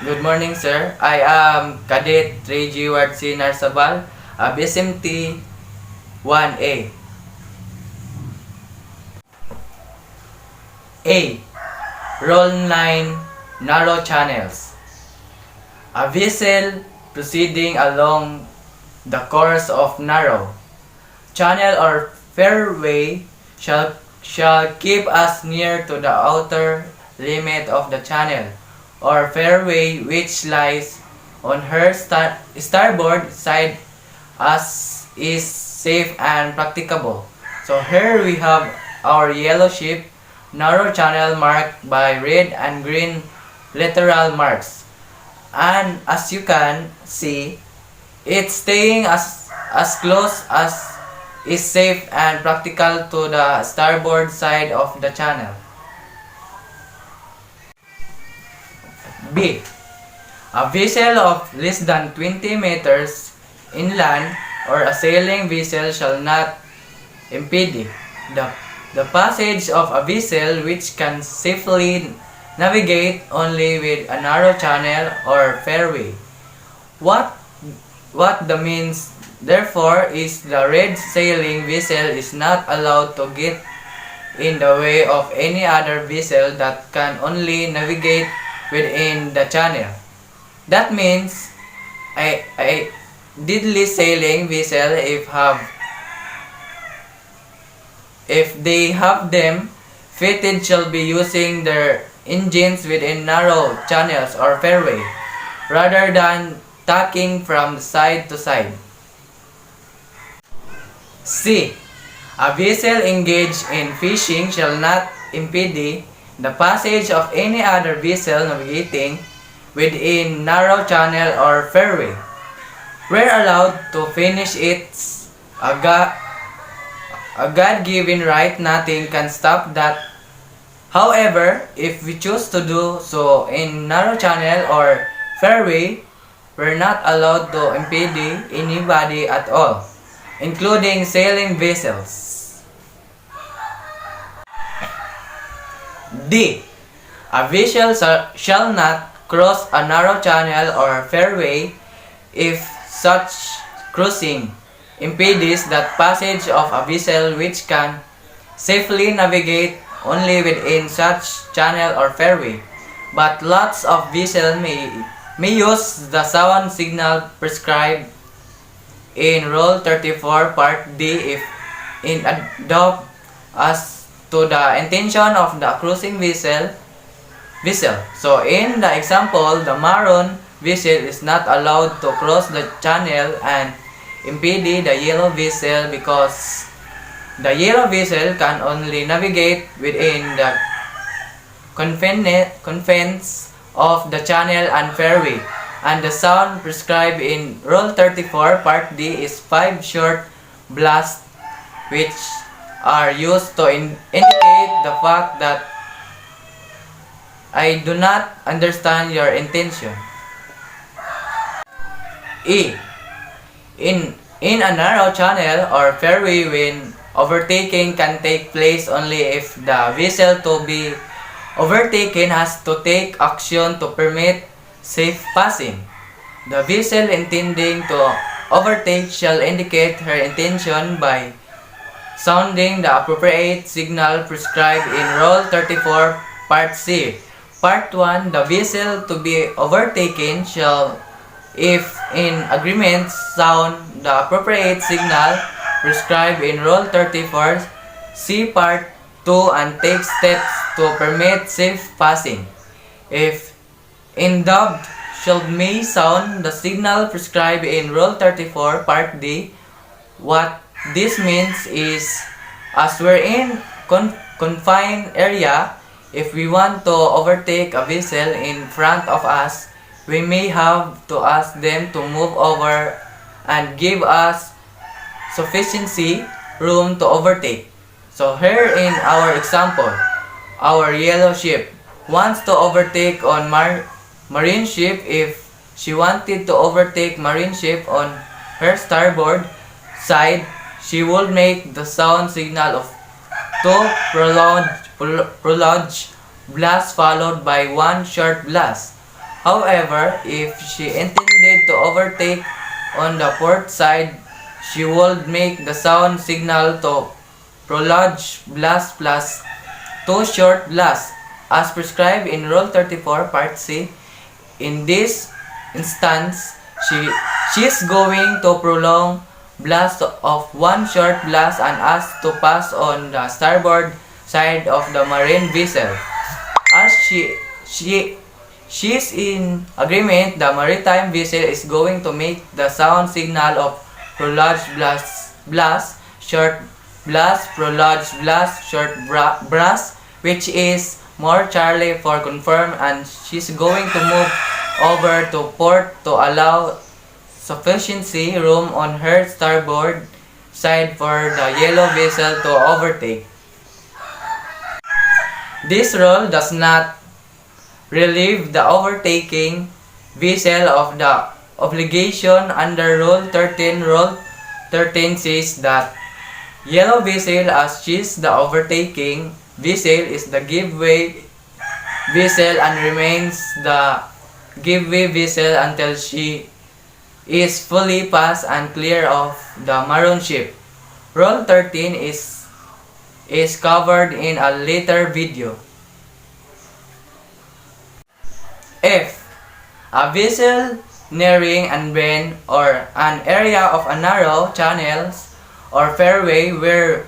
Good morning, sir. I am Cadet Reggie Wartsi Narsabal, BSMT 1A. A. Roll 9 narrow channels. A vessel proceeding along the course of narrow channel or fairway shall keep us near to the outer limit of the channel or fairway which lies on her starboard side as is safe and practicable. So here we have our yellow ship, narrow channel marked by red and green lateral marks. And as you can see, it's staying as close as is safe and practical to the starboard side of the channel. B. A vessel of less than 20 meters inland or a sailing vessel shall not impede the passage of a vessel which can safely navigate only with a narrow channel or fairway. What the means therefore is the red sailing vessel is not allowed to get in the way of any other vessel that can only navigate within the channel. That means a deadly sailing vessel if they have them fitted shall be using their engines within narrow channels or fairway rather than tacking from side to side. C. A vessel engaged in fishing shall not impede the passage of any other vessel navigating within narrow channel or fairway. Where allowed to finish its a God-given right, nothing can stop that. However, if we choose to do so in narrow channel or fairway, we're not allowed to impede anybody at all, including sailing vessels. D. A vessel shall not cross a narrow channel or fairway if such crossing impedes that passage of a vessel which can safely navigate only within such channel or fairway. But lots of vessels may use the sound signal prescribed in Rule 34 Part D if in adopt as to the intention of the cruising vessel. So in the example, the maroon vessel is not allowed to cross the channel and impede the yellow vessel because the yellow vessel can only navigate within the confines of the channel and fairway, and the sound prescribed in Rule 34 Part D is 5 short blasts which are used to indicate the fact that I do not understand your intention. E. In a narrow channel or fairway, when overtaking can take place only if the vessel to be overtaken has to take action to permit safe passing. The vessel intending to overtake shall indicate her intention by sounding the appropriate signal prescribed in Rule 34 Part C. Part 1. The vessel to be overtaken shall, if in agreement, sound the appropriate signal prescribed in Rule 34 C Part 2 and take steps to permit safe passing. If in doubt, shall may sound the signal prescribed in Rule 34 Part D. What this means is, as we're in confined area, if we want to overtake a vessel in front of us, we may have to ask them to move over and give us sufficiency room to overtake. So here in our example, our yellow ship wants to overtake on marine ship. If she wanted to overtake marine ship on her starboard side, she would make the sound signal of two prolonged blast followed by one short blast. However, if she intended to overtake on the port side, she would make the sound signal to prolonged blast plus 2 short blasts, as prescribed in Rule 34, Part C. In this instance, she is going to prolong blast of 1 short blast and ask to pass on the starboard side of the marine vessel. As she is in agreement, the maritime vessel is going to make the sound signal of prolonged blast, short blast, prolonged blast, short blast, which is more Charlie for confirm, and she's going to move over to port to allow sufficiency room on her starboard side for the yellow vessel to overtake. This rule does not relieve the overtaking vessel of the obligation under Rule 13. Rule 13 says that yellow vessel, as she's the overtaking vessel, is the giveaway vessel and remains the giveaway vessel until she is fully passed and clear of the maroon ship. Rule 13 is covered in a later video. If a vessel nearing an bend or an area of a narrow channels or fairway where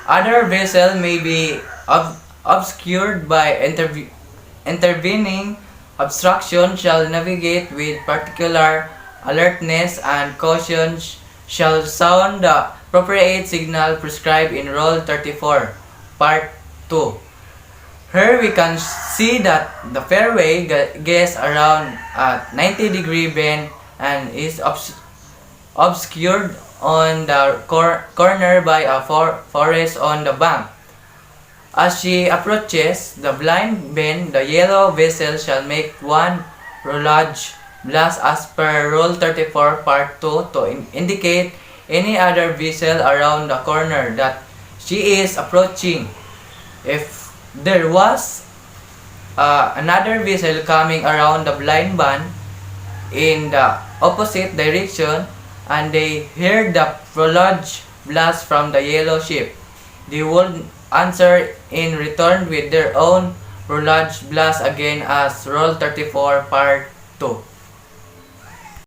other vessel may be obscured by intervening obstruction, shall navigate with particular alertness and caution, shall sound the appropriate signal prescribed in Rule 34, Part 2. Here we can see that the fairway gets around a 90-degree bend and is obscured on the corner by a forest on the bank. As she approaches the blind bend, the yellow vessel shall make 1 prolonged blast as per Rule 34, Part 2 to indicate any other vessel around the corner that she is approaching. If there was another vessel coming around the blind band in the opposite direction and they heard the prolonged blast from the yellow ship, they would answer in return with their own prolonged blast again as Rule 34 Part 2.